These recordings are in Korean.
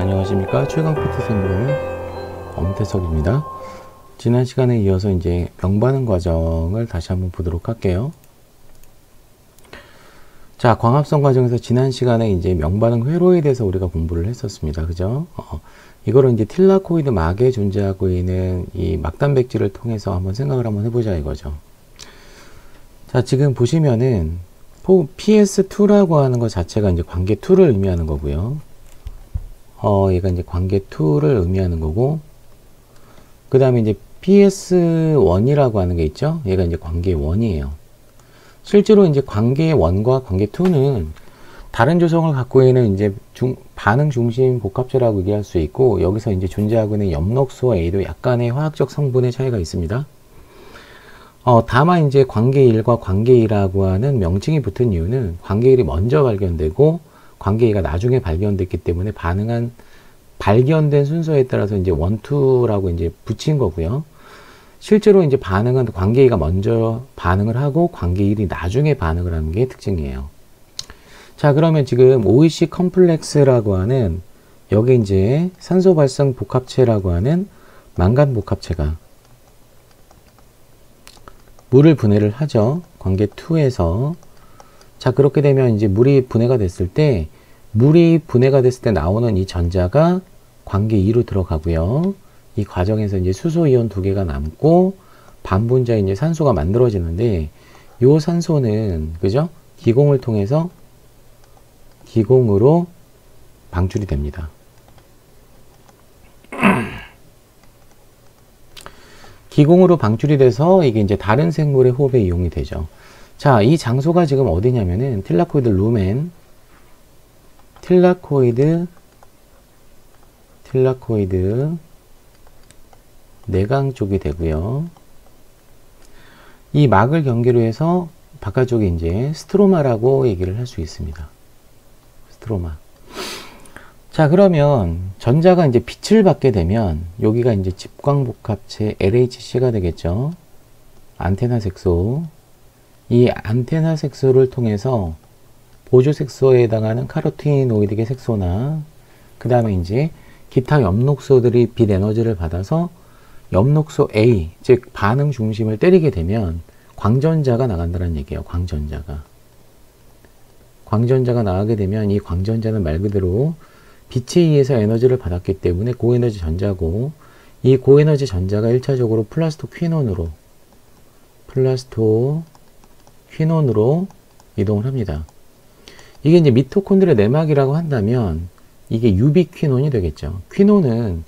안녕하십니까. 최강 PT 생물 엄태석입니다. 지난 시간에 이어서 이제 명반응 과정을 다시 한번 보도록 할게요. 자, 광합성 과정에서 지난 시간에 이제 명반응 회로에 대해서 우리가 공부를 했었습니다. 그죠? 이거를 이제 틸라코이드 막에 존재하고 있는 이 막단백질을 통해서 한번 생각을 한번 해보자 이거죠. 자, 지금 보시면은 PS2라고 하는 것 자체가 이제 관계 2를 의미하는 거고요. 얘가 이제 관계 2를 의미하는 거고, 그 다음에 이제 PS1이라고 하는 게 있죠. 얘가 이제 관계 1이에요. 실제로 이제 관계 1과 관계 2는 다른 조성을 갖고 있는 이제 반응 중심 복합체라고 얘기할 수 있고, 여기서 이제 존재하고 있는 엽록소 A도 약간의 화학적 성분의 차이가 있습니다. 다만 이제 관계 1과 관계 2라고 하는 명칭이 붙은 이유는 관계 1이 먼저 발견되고 관계 2가 나중에 발견됐기 때문에 발견된 순서에 따라서 이제 1, 2라고 이제 붙인 거고요. 실제로 이제 반응은 관계 2가 먼저 반응을 하고 관계 1이 나중에 반응을 하는 게 특징이에요. 자, 그러면 지금 OEC 컴플렉스라고 하는 여기 이제 산소 발성 복합체라고 하는 망간 복합체가 물을 분해를 하죠. 관계 2에서. 자, 그렇게 되면 이제 물이 분해가 됐을 때 나오는 이 전자가 관계 2로 들어가고요. 이 과정에서 이제 수소이온 2개가 남고 반분자 이제 산소가 만들어지는데, 요 산소는 그죠? 기공을 통해서 기공으로 방출이 됩니다. 기공으로 방출이 돼서 이게 이제 다른 생물의 호흡에 이용이 되죠. 자, 이 장소가 지금 어디냐면은 틸라코이드 루멘, 틸라코이드 내강 쪽이 되고요. 이 막을 경계로 해서 바깥쪽에 이제 스트로마라고 얘기를 할 수 있습니다. 스트로마. 자, 그러면 전자가 이제 빛을 받게 되면 여기가 이제 집광복합체 LHC가 되겠죠. 안테나 색소. 이 안테나 색소를 통해서 보조 색소에 해당하는 카로티노이드계 색소나 그 다음에 이제 기타 엽록소들이 빛 에너지를 받아서 엽록소 A, 즉 반응 중심을 때리게 되면 광전자가 나간다는 얘기예요. 광전자가 나가게 되면 이 광전자는 말 그대로 빛에 의해서 에너지를 받았기 때문에 고에너지 전자고, 이 고에너지 전자가 1차적으로 플라스토퀴논으로 이동을 합니다. 이게 이제 미토콘드리아 내막이라고 한다면 이게 유비퀴논이 되겠죠. 퀴논은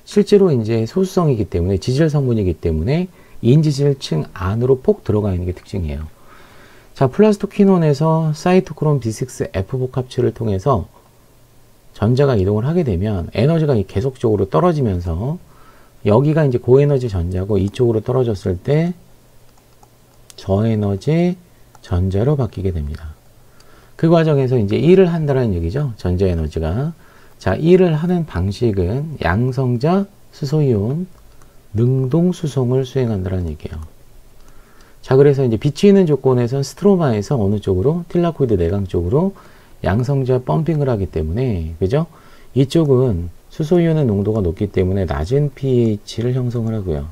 실제로 이제 소수성이기 때문에 지질 성분이기 때문에 인지질층 안으로 폭 들어가 있는 게 특징이에요. 자, 플라스토퀴논에서 사이토크롬 B6F 복합체를 통해서 전자가 이동을 하게 되면 에너지가 계속적으로 떨어지면서 여기가 이제 고에너지 전자고 이쪽으로 떨어졌을 때 저에너지 전자로 바뀌게 됩니다. 그 과정에서 이제 일을 한다는 얘기죠. 전자 에너지가. 자, 일을 하는 방식은 양성자 수소이온 능동 수송을 수행한다는 얘기예요. 자, 그래서 이제 빛이 있는 조건에선 스트로마에서 어느 쪽으로 틸라코이드 내강 쪽으로 양성자 펌핑을 하기 때문에, 그죠? 이쪽은 수소이온의 농도가 높기 때문에 낮은 pH를 형성을 하고요.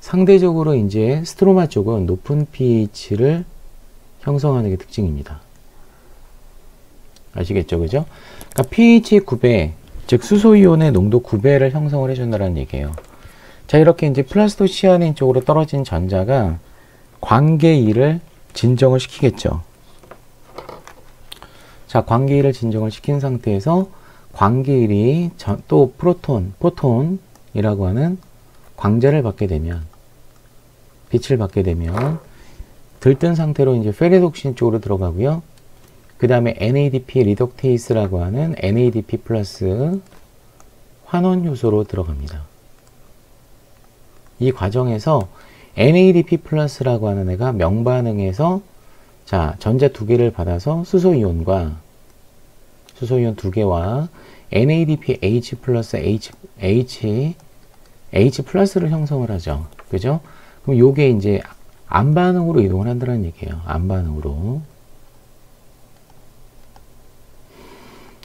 상대적으로 이제 스트로마 쪽은 높은 pH를 형성하는 게 특징입니다. 아시겠죠? 그죠? 그러니까 pH 9배, 즉 수소이온의 농도 9배를 형성을 해준다는 얘기예요. 자, 이렇게 이제 플라스토시아닌 쪽으로 떨어진 전자가 관계 2를 진정을 시키겠죠. 자, 관계 1을 진정을 시킨 상태에서 관계 1이 또 포톤이라고 하는 광자를 받게 되면, 빛을 받게 되면 들뜬 상태로 이제 페리독신 쪽으로 들어가고요. 그 다음에 NADP 리덕테이스라고 하는 NADP 플러스 환원 효소로 들어갑니다. 이 과정에서 NADP 플러스라고 하는 애가 명반응에서 자, 전자 2개를 받아서 수소이온 2개와 NADP H 플러스 H 플러스를 형성을 하죠. 그죠? 그럼 요게 이제 안반응으로 이동을 한다는 얘기예요. 안반응으로.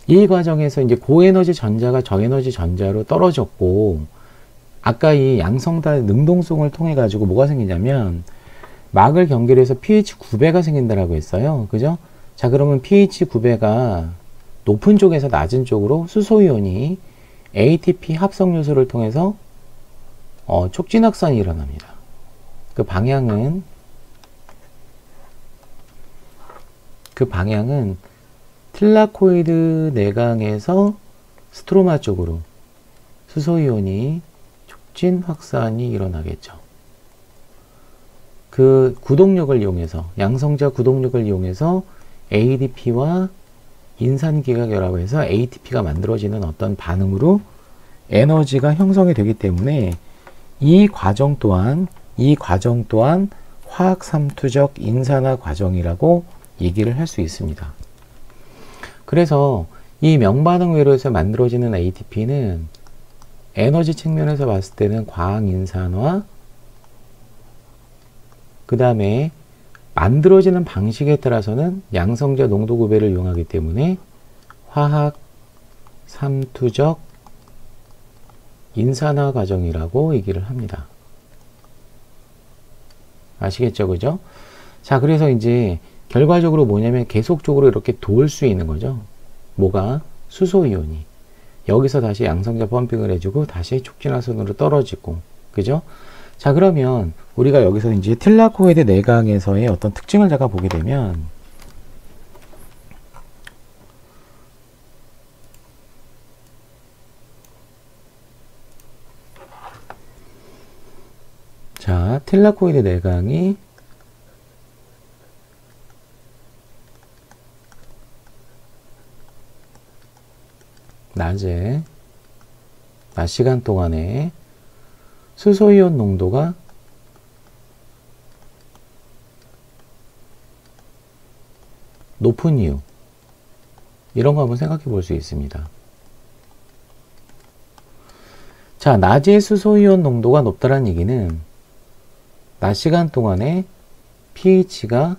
이 과정에서 이제 고에너지 전자가 저에너지 전자로 떨어졌고, 아까 이 양성단 능동성을 통해 가지고 뭐가 생기냐면, 막을 경계로 해서 pH 9배가 생긴다라고 했어요. 그죠? 자, 그러면 pH 9배가 높은 쪽에서 낮은 쪽으로 수소이온이 ATP 합성 요소를 통해서 촉진 확산이 일어납니다. 그 방향은 틸라코이드 내강에서 스트로마 쪽으로 수소이온이 촉진 확산이 일어나겠죠. 그 구동력을 이용해서, 양성자 구동력을 이용해서 ADP와 인산기가 결합해서 ATP가 만들어지는 어떤 반응으로 에너지가 형성이 되기 때문에 이 과정 또한 화학 삼투적 인산화 과정이라고 얘기를 할 수 있습니다. 그래서 이 명반응 회로에서 만들어지는 ATP는 에너지 측면에서 봤을 때는 과학인산화, 그 다음에 만들어지는 방식에 따라서는 양성자 농도 구배를 이용하기 때문에 화학 삼투적 인산화 과정이라고 얘기를 합니다. 아시겠죠? 그죠? 자, 그래서 이제 결과적으로 뭐냐면 계속적으로 이렇게 돌 수 있는 거죠. 뭐가? 수소이온이. 여기서 다시 양성자 펌핑을 해주고 다시 촉진화선으로 떨어지고. 그죠? 자, 그러면 우리가 여기서 이제 틸라코이드 내강에서의 어떤 특징을 잠깐 보게 되면, 자, 틸라코이드 내강이 낮에, 낮 시간 동안에 수소이온 농도가 높은 이유, 이런 거 한번 생각해 볼 수 있습니다. 자, 낮에 수소이온 농도가 높다는 얘기는 낮 시간 동안에 pH가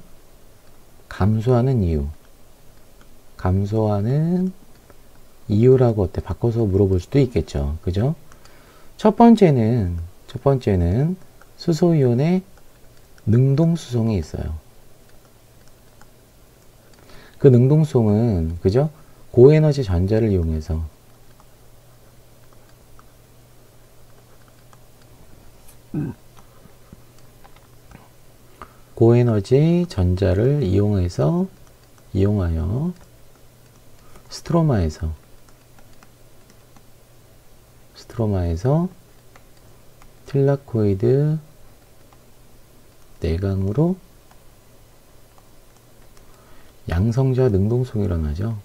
감소하는 이유라고 어때 바꿔서 물어볼 수도 있겠죠. 그죠? 첫 번째는 수소이온의 능동수송이 있어요. 그 능동수송은, 그죠? 고에너지 전자를 이용해서 고에너지 전자를 이용하여 스트로마에서 틸라코이드 내강으로 양성자 능동성이 일어나죠.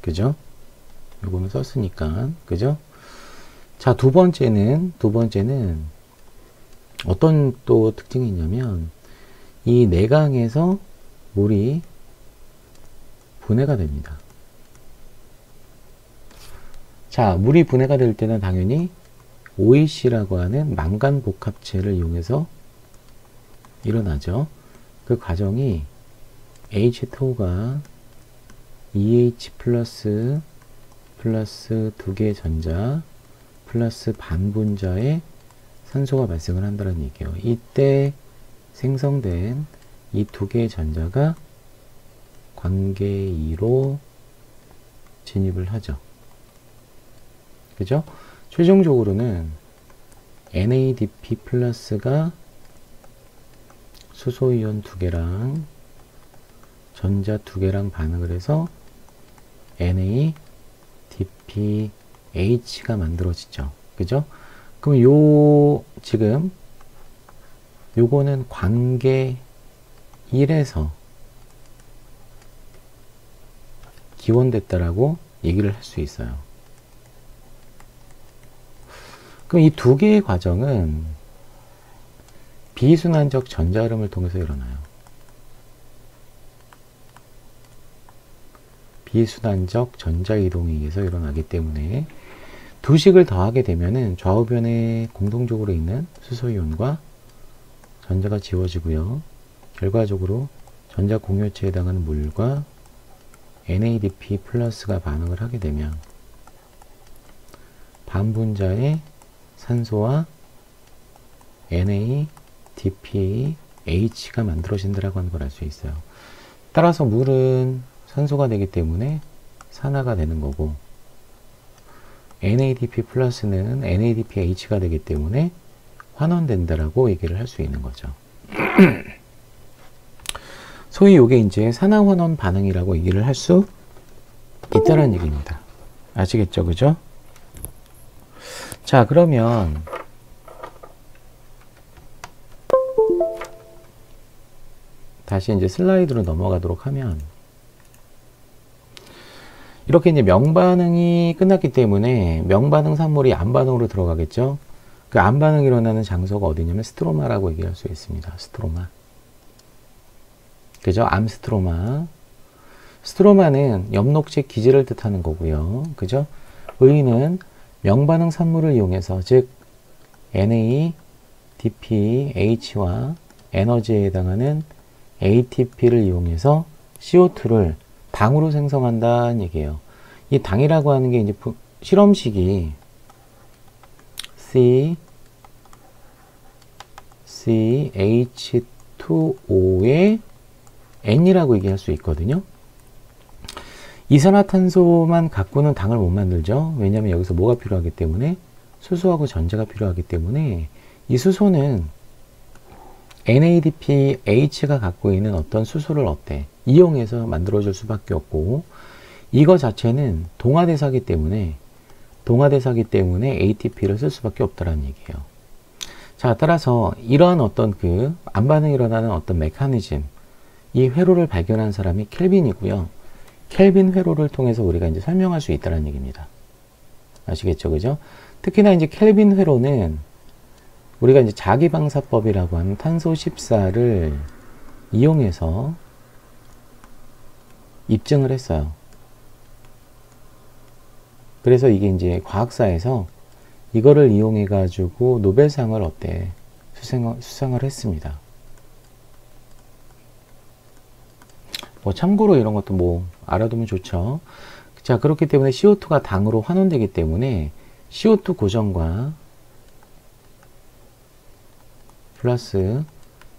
그죠? 요거는 썼으니까. 그죠? 자, 두 번째는 어떤 또 특징이 있냐면, 이 내강에서 물이 분해가 됩니다. 자, 물이 분해가 될 때는 당연히 OEC라고 하는 망간 복합체를 이용해서 일어나죠. 그 과정이 H2가 EH 플러스 두 개의 전자 플러스 반분자의 산소가 발생을 한다는 얘기예요. 이때 생성된 이 두 개의 전자가 관계 2로 진입을 하죠. 그죠? 최종적으로는 NADP 플러스가 수소이온 2개랑 전자 2개랑 반응을 해서 NADPH가 만들어지죠. 그죠? 그럼 지금 요거는 관계 1에서 기원됐다라고 얘기를 할 수 있어요. 그럼 이 두 개의 과정은 비순환적 전자 흐름을 통해서 일어나요. 비순환적 전자 이동에 의해서 일어나기 때문에 두 식을 더하게 되면은 좌우변에 공통적으로 있는 수소이온과 전자가 지워지고요. 결과적으로 전자 공유체에 해당하는 물과 NADP 플러스가 반응을 하게 되면 반분자의 산소와 NADPH가 만들어진다라고 하는 걸 알 수 있어요. 따라서 물은 산소가 되기 때문에 산화가 되는 거고, NADP 플러스는 NADPH가 되기 때문에 환원된다라고 얘기를 할 수 있는 거죠. 소위 이게 이제 산화환원 반응이라고 얘기를 할 수 있다는 얘기입니다. 아시겠죠? 그죠? 자, 그러면 다시 이제 슬라이드로 넘어가도록 하면, 이렇게 이제 명반응이 끝났기 때문에 명반응 산물이 암반응으로 들어가겠죠. 그 암반응이 일어나는 장소가 어디냐면 스트로마라고 얘기할 수 있습니다. 스트로마. 그죠? 암스트로마. 스트로마는 엽록체 기질을 뜻하는 거고요. 그죠? 의는 명반응 산물을 이용해서, 즉 NADPH와 에너지에 해당하는 ATP를 이용해서 CO2를 당으로 생성한다는 얘기예요. 이 당이라고 하는 게 이제 실험식이 CH2O의 N이라고 얘기할 수 있거든요. 이산화탄소만 갖고는 당을 못 만들죠. 왜냐하면 여기서 뭐가 필요하기 때문에, 수소하고 전자가 필요하기 때문에, 이 수소는 NADPH가 갖고 있는 어떤 수소를 이용해서 만들어줄 수밖에 없고, 이거 자체는 동화대사기 때문에 ATP를 쓸 수밖에 없다는 얘기예요. 자, 따라서 이러한 어떤 그 암반응이 일어나는 어떤 메커니즘, 이 회로를 발견한 사람이 켈빈이고요. 켈빈 회로를 통해서 우리가 이제 설명할 수 있다는 얘기입니다. 아시겠죠? 그죠? 특히나 이제 켈빈 회로는 우리가 이제 자기방사법이라고 하는 탄소 14를 이용해서 입증을 했어요. 그래서 이게 이제 과학사에서 이거를 이용해 가지고 노벨상을 수상을 했습니다. 뭐 참고로 이런 것도 뭐 알아두면 좋죠. 자, 그렇기 때문에 CO2가 당으로 환원되기 때문에 CO2 고정과 플러스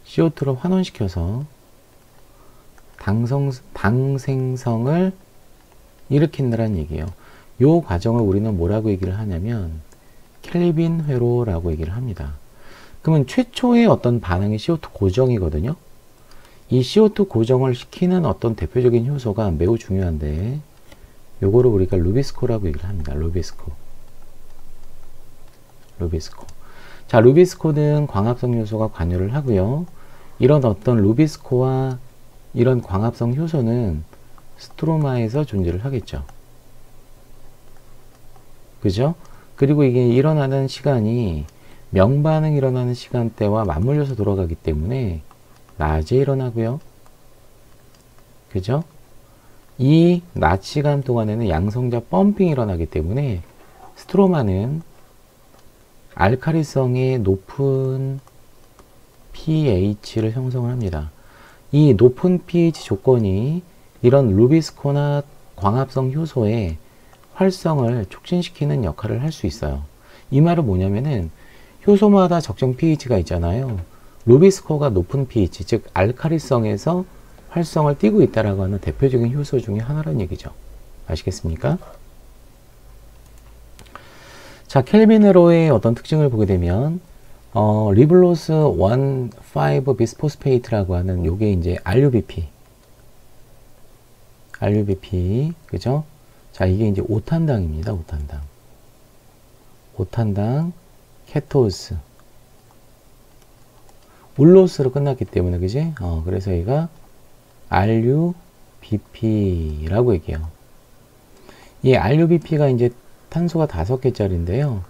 CO2를 환원시켜서 당 생성을 일으킨다는 얘기예요. 이 과정을 우리는 뭐라고 얘기를 하냐면 켈빈 회로라고 얘기를 합니다. 그러면 최초의 어떤 반응이 CO2 고정이거든요. 이 CO2 고정을 시키는 어떤 대표적인 효소가 매우 중요한데, 요거를 우리가 루비스코라고 얘기를 합니다. 루비스코. 자, 루비스코는 광합성 요소가 관여를 하고요. 이런 어떤 루비스코와 이런 광합성 효소는 스트로마에서 존재를 하겠죠. 그죠? 그리고 이게 일어나는 시간이 명반응 일어나는 시간대와 맞물려서 돌아가기 때문에 낮에 일어나고요. 그죠? 이 낮 시간 동안에는 양성자 펌핑이 일어나기 때문에 스트로마는 알카리성의 높은 pH를 형성을 합니다. 이 높은 pH 조건이 이런 루비스코나 광합성 효소의 활성을 촉진시키는 역할을 할 수 있어요. 이 말은 뭐냐면은 효소마다 적정 pH가 있잖아요. 루비스코가 높은 pH, 즉 알카리성에서 활성을 띠고 있다라고 하는 대표적인 효소 중에 하나라는 얘기죠. 아시겠습니까? 자, 켈빈 회로의 어떤 특징을 보게 되면 리블로스 1,5 비스포스페이트라고 하는 요게 이제 RUBP, 그죠? 자, 이게 이제 오탄당입니다. 오탄당 케토스 울로스로 끝났기 때문에, 그지? 그래서 얘가 RUBP라고 얘기해요. 이 RUBP가 이제 탄소가 5개짜리인데요.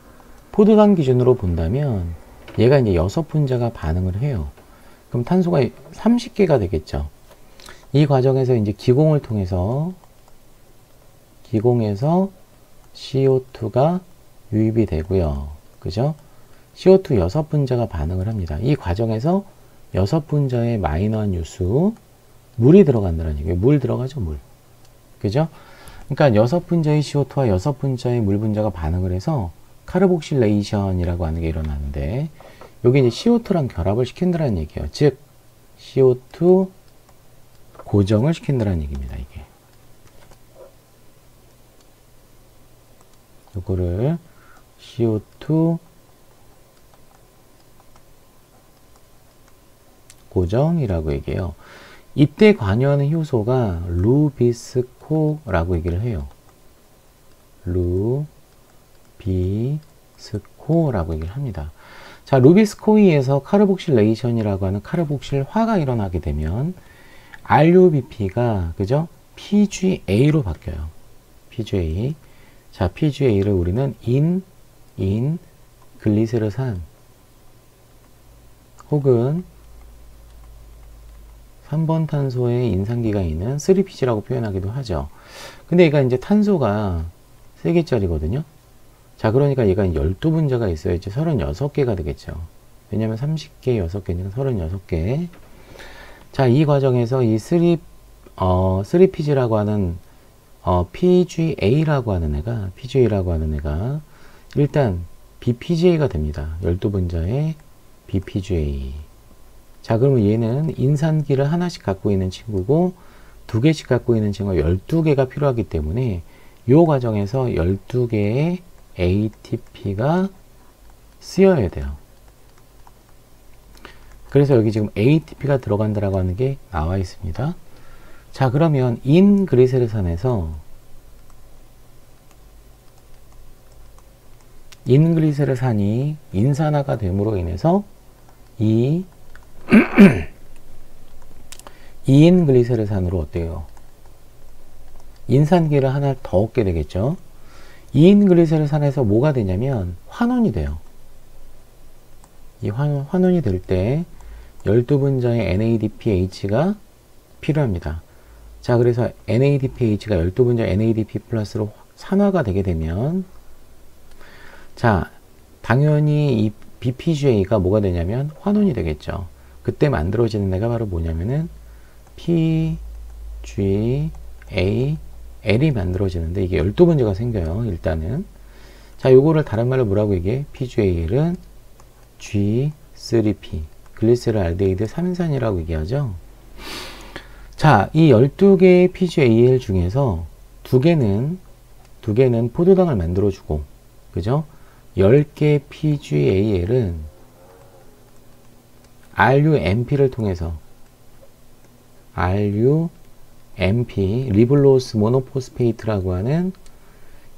포도당 기준으로 본다면 얘가 이제 6분자가 반응을 해요. 그럼 탄소가 30개가 되겠죠. 이 과정에서 이제 기공을 통해서 CO2가 유입이 되고요. 그죠? CO2 6분자가 반응을 합니다. 이 과정에서 6분자의 마이너한 유수, 물이 들어간다는 얘기예요. 물 들어가죠, 물. 그죠? 그러니까 6분자의 CO2와 6분자의 물 분자가 반응을 해서 카르복실레이션이라고 하는 게 일어나는데, 여기 이제 CO2랑 결합을 시킨다는 얘기예요. 즉 CO2 고정을 시킨다는 얘기입니다. 이게 요거를 CO2 고정이라고 얘기해요. 이때 관여하는 효소가 루비스코라고 얘기를 해요. 루비스코라고 얘기를 합니다. 자, 루비스코이에서 카르복실레이션이라고 하는 카르복실화가 일어나게 되면 RUBP가 그죠? PGA로 바뀌어요. PGA. 자, PGA를 우리는 인 글리세르산 혹은 3번 탄소에 인산기가 있는 3PG라고 표현하기도 하죠. 근데 얘가 이제 탄소가 3개짜리거든요. 자, 그러니까 얘가 12분자가 있어야지 36개가 되겠죠. 왜냐면 30개, 6개니까 36개. 자, 이 과정에서 이 3PG라고 하는 PGA라고 하는 애가 일단 BPGA가 됩니다. 12분자의 BPGA. 자, 그러면 얘는 인산기를 하나씩 갖고 있는 친구고 2개씩 갖고 있는 친구가 12개가 필요하기 때문에 이 과정에서 12개의 ATP가 쓰여야 돼요. 그래서 여기 지금 ATP가 들어간다라고 하는 게 나와 있습니다. 자, 그러면 인글리세르산에서 인글리세르산이 인산화가 됨으로 인해서 이 이인글리세르산으로 어때요? 인산기를 하나 더 얻게 되겠죠. 이인글리세르산에서 뭐가 되냐면 환원이 돼요. 이 환원이 될 때 12분자의 NADPH가 필요합니다. 자, 그래서 NADPH가 12분자 NADP 플러스로 산화가 되게 되면, 자, 당연히 이 BPGA가 뭐가 되냐면 환원이 되겠죠. 그때 만들어지는 애가 바로 뭐냐면은 PGAL이 만들어지는데 이게 12분자가 생겨요. 일단은. 자, 요거를 다른 말로 뭐라고 얘기해? PGAL은 G3P 글리세르 알데히드 3인산이라고 얘기하죠. 자, 이 12개의 PGAL 중에서 두 개는 포도당을 만들어주고, 그죠? 10개 PGAL은 RUMP를 통해서 RUMP, 리블로스 모노포스페이트라고 하는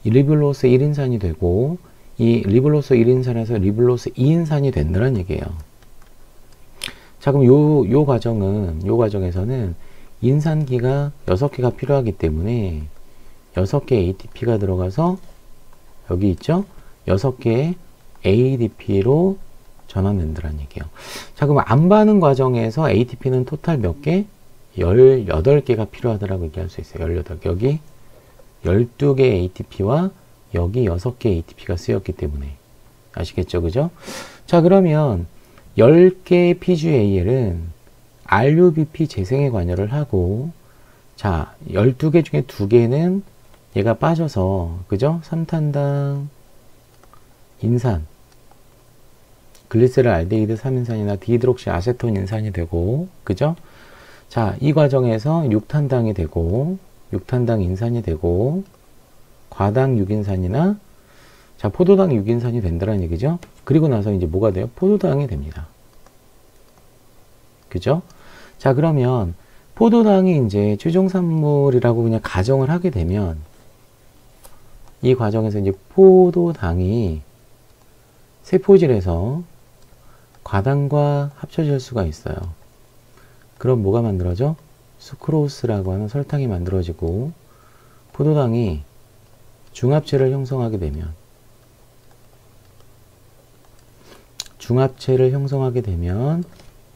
리블로스 1인산이 되고, 이 리블로스 1인산에서 리블로스 2인산이 된다는 얘기예요. 자, 그럼 요 과정에서는 인산기가 6개가 필요하기 때문에 6개 ATP가 들어가서 여기 있죠? 6개의 ADP로 전환된다는 얘기예요. 자, 그럼 안 바는 과정에서 ATP는 토탈 몇 개? 18개가 필요하다라고 얘기할 수 있어요. 18개. 여기 12개 ATP와 여기 6개 ATP가 쓰였기 때문에. 아시겠죠? 그죠? 자, 그러면 10개의 PGAL은 RUBP 재생에 관여를 하고, 자, 12개 중에 2개는 얘가 빠져서, 그죠? 3탄당 인산, 글리세르 알데히드 3인산이나 디히드록시 아세톤 인산이 되고, 그죠? 자, 이 과정에서 6탄당이 되고, 6탄당 인산이 되고, 과당 6인산이나, 자, 포도당 6인산이 된다는 얘기죠? 그리고 나서 이제 뭐가 돼요? 포도당이 됩니다. 그죠? 자, 그러면 포도당이 이제 최종산물이라고 그냥 가정을 하게 되면, 이 과정에서 이제 포도당이 세포질에서 과당과 합쳐질 수가 있어요. 그럼 뭐가 만들어져? 수크로스라고 하는 설탕이 만들어지고, 포도당이 중합체를 형성하게 되면,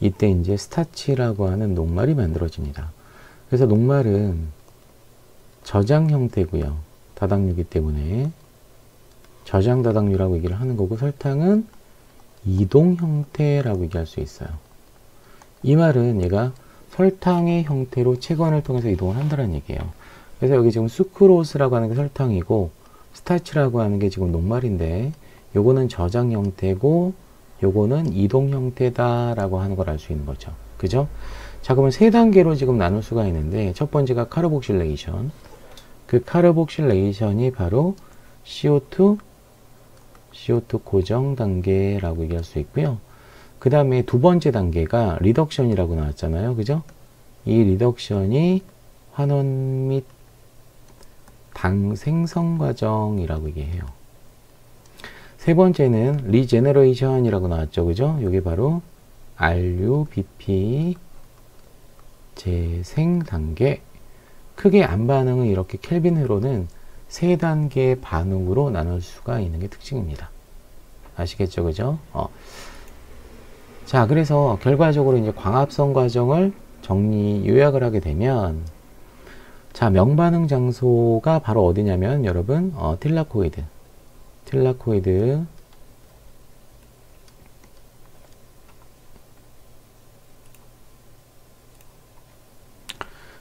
이때 이제 스타치라고 하는 녹말이 만들어집니다. 그래서 녹말은 저장 형태고요. 다당류이기 때문에 저장 다당류라고 얘기를 하는 거고, 설탕은 이동 형태라고 얘기할 수 있어요. 이 말은 얘가 설탕의 형태로 체관을 통해서 이동을 한다는 얘기예요. 그래서 여기 지금 수크로스라고 하는 게 설탕이고 스타치라고 하는 게 지금 녹말인데 요거는 저장 형태고 요거는 이동 형태다라고 하는 걸 알 수 있는 거죠. 그죠? 자, 그러면 세 단계로 지금 나눌 수가 있는데 첫 번째가 카르복실레이션. 그 카르복실레이션이 바로 CO2 고정 단계라고 얘기할 수 있고요. 그 다음에 두 번째 단계가 리덕션이라고 나왔잖아요. 그죠? 이 리덕션이 환원 및 당 생성 과정이라고 얘기해요. 세 번째는 리제너레이션이라고 나왔죠. 그죠? 이게 바로 RUBP 재생 단계. 크게 안 반응은 이렇게 켈빈 회로는 세 단계의 반응으로 나눌 수가 있는 게 특징입니다. 아시겠죠? 그죠? 자, 그래서 결과적으로 이제 광합성 과정을 요약을 하게 되면, 자, 명반응 장소가 바로 어디냐면, 여러분, 틸라코이드.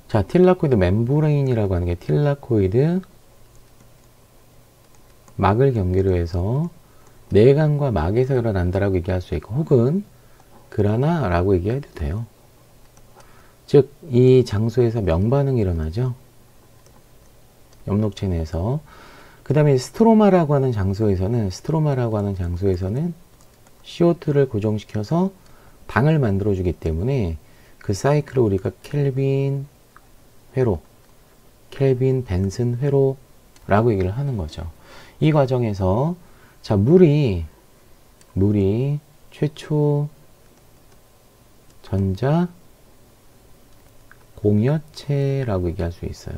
자, 틸라코이드 멤브레인이라고 하는 게 틸라코이드 막을 경계로 해서 내관과 막에서 일어난다라고 얘기할 수 있고, 혹은 그라나라고 얘기해도 돼요. 즉, 이 장소에서 명반응이 일어나죠. 엽록체 내에서. 그 다음에 스트로마라고 하는 장소에서는 CO2를 고정시켜서 당을 만들어주기 때문에 그 사이클을 우리가 켈빈 벤슨 회로라고 얘기를 하는 거죠. 이 과정에서 자, 물이 최초 전자 공여체라고 얘기할 수 있어요.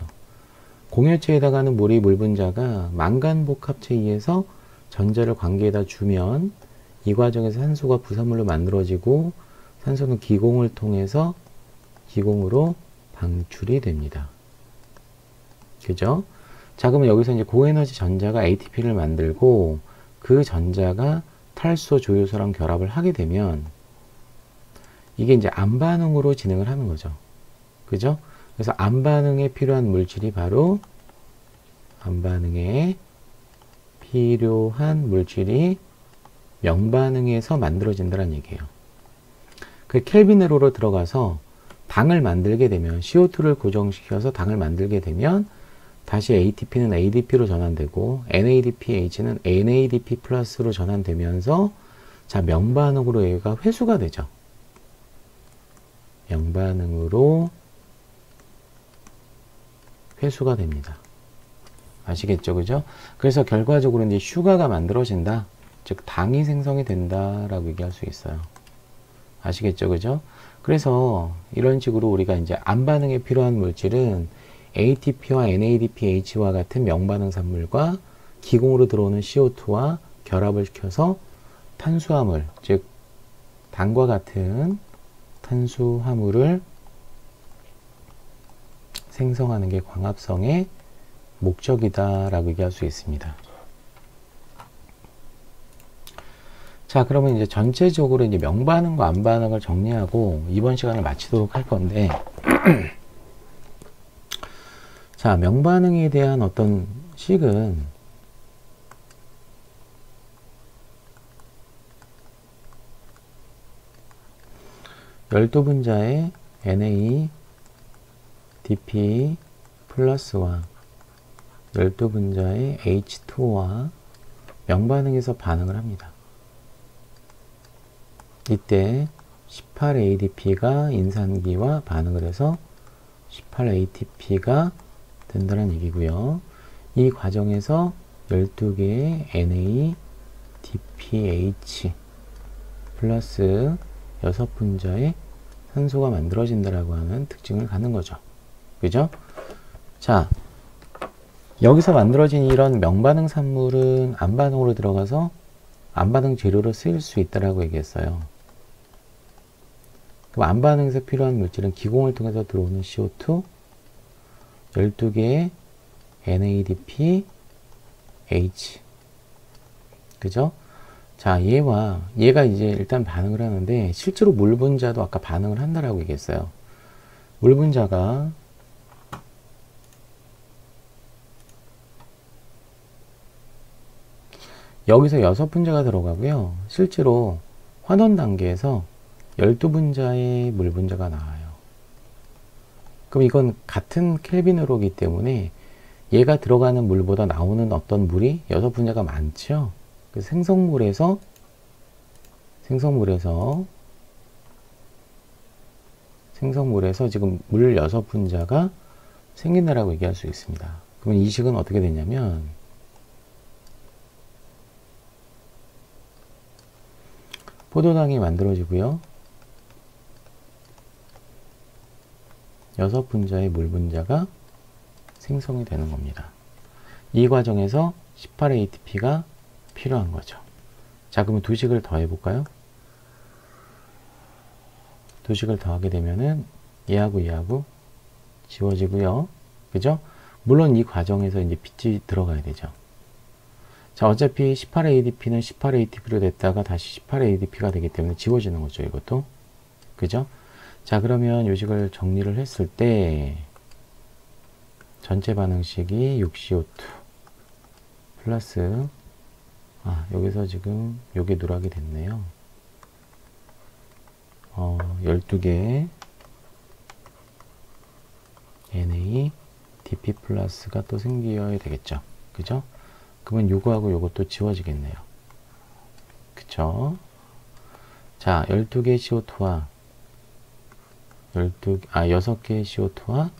공여체에 해당하는 물이 물 분자가 만간복합체에 의해서 전자를 관계에다 주면 이 과정에서 산소가 부산물로 만들어지고 산소는 기공을 통해서 기공으로 방출이 됩니다. 그죠? 자, 그러면 여기서 이제 고에너지 전자가 ATP를 만들고 그 전자가 탈소 조효소랑 결합을 하게 되면 이게 이제 암반응으로 진행을 하는 거죠. 그죠? 그래서 암반응에 필요한 물질이 바로 명반응에서 만들어진다는 얘기예요. 그 켈빈회로로 들어가서 당을 만들게 되면 CO2를 고정시켜서 당을 만들게 되면 다시 ATP는 ADP로 전환되고 NADPH는 NADP 플러스로 전환되면서 자, 명반응으로 얘가 회수가 되죠. 명반응으로 회수가 됩니다. 아시겠죠? 그죠? 그래서 결과적으로 이제 슈가가 만들어진다. 즉, 당이 생성이 된다라고 얘기할 수 있어요. 아시겠죠? 그죠? 그래서 이런 식으로 우리가 이제 암반응에 필요한 물질은 ATP와 NADPH와 같은 명반응 산물과 기공으로 들어오는 CO2와 결합을 시켜서 탄수화물, 즉 당과 같은 탄수화물을 생성하는 게 광합성의 목적이다라고 얘기할 수 있습니다. 자, 그러면 이제 전체적으로 이제 명반응과 암반응을 정리하고 이번 시간을 마치도록 할 건데, 자, 명반응에 대한 어떤 식은 열두 분자의 NADP 플러스와 열두 분자의 H2와 명반응에서 반응을 합니다. 이때 18ADP가 인산기와 반응을 해서 18ATP가 된다는 얘기고요. 이 과정에서 12개의 NADPH 플러스 6분자의 산소가 만들어진다라고 하는 특징을 갖는 거죠. 그죠? 자, 여기서 만들어진 이런 명반응 산물은 암반응으로 들어가서 암반응 재료로 쓰일 수 있다라고 얘기했어요. 그럼 암반응에서 필요한 물질은 기공을 통해서 들어오는 CO2, 12개의 NADPH. 그죠? 자, 얘가 이제 일단 반응을 하는데, 실제로 물 분자도 아까 반응을 한다라고 얘기했어요. 물 분자가 여기서 6분자가 들어가고요. 실제로 환원 단계에서 12분자의 물 분자가 나와요. 그럼 이건 같은 켈빈으로기 때문에 얘가 들어가는 물보다 나오는 어떤 물이 6분자가 많죠. 그 생성물에서 지금 물 6분자가 생긴다라고 얘기할 수 있습니다. 그러면 이 식은 어떻게 되냐면 포도당이 만들어지고요. 6분자의 물 분자가 생성이 되는 겁니다. 이 과정에서 18ATP가 필요한 거죠. 자, 그러면 두 식을 더해 볼까요? 두 식을 더하게 되면은 얘하고 얘하고 지워지고요. 그죠? 물론 이 과정에서 이제 빛이 들어가야 되죠. 자, 어차피 18ADP는 18ATP로 됐다가 다시 18ADP가 되기 때문에 지워지는 거죠, 이것도. 그죠? 자, 그러면 요식을 정리를 했을 때 전체 반응식이 6CO2 플러스 여기서 지금 요게 누락이 됐네요. 12개 Na DP 플러스가 또 생겨야 되겠죠. 그죠? 그러면 요거하고 요것도 지워지겠네요. 그쵸? 자, 12개 CO2와 6개의 CO2와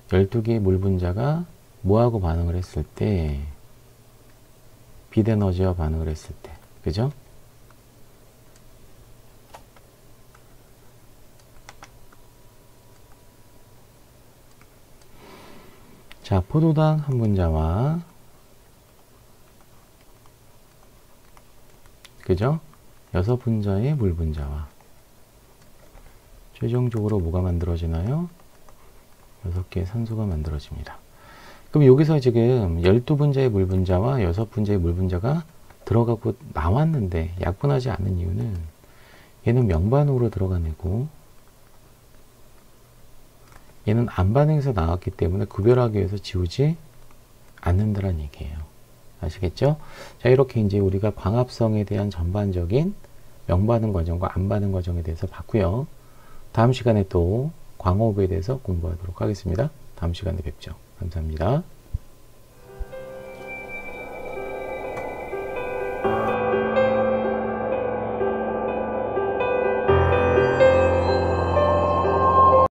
12개의 물 분자가 뭐하고 반응을 했을 때, 빛에너지와 반응을 했을 때, 그죠? 자, 포도당 한 분자와, 그죠? 6분자의 물 분자와 최종적으로 뭐가 만들어지나요? 6개의 산소가 만들어집니다. 그럼 여기서 지금 12분자의 물 분자와 6분자의 물 분자가 들어가고 나왔는데 약분하지 않은 이유는 얘는 명반응으로 들어가내고 얘는 안반응에서 나왔기 때문에 구별하기 위해서 지우지 않는다는 얘기예요. 아시겠죠? 자, 이렇게 이제 우리가 광합성에 대한 전반적인 명반응 과정과 안반응 과정에 대해서 봤고요. 다음 시간에 또 광호흡에 대해서 공부하도록 하겠습니다. 다음 시간에 뵙죠. 감사합니다.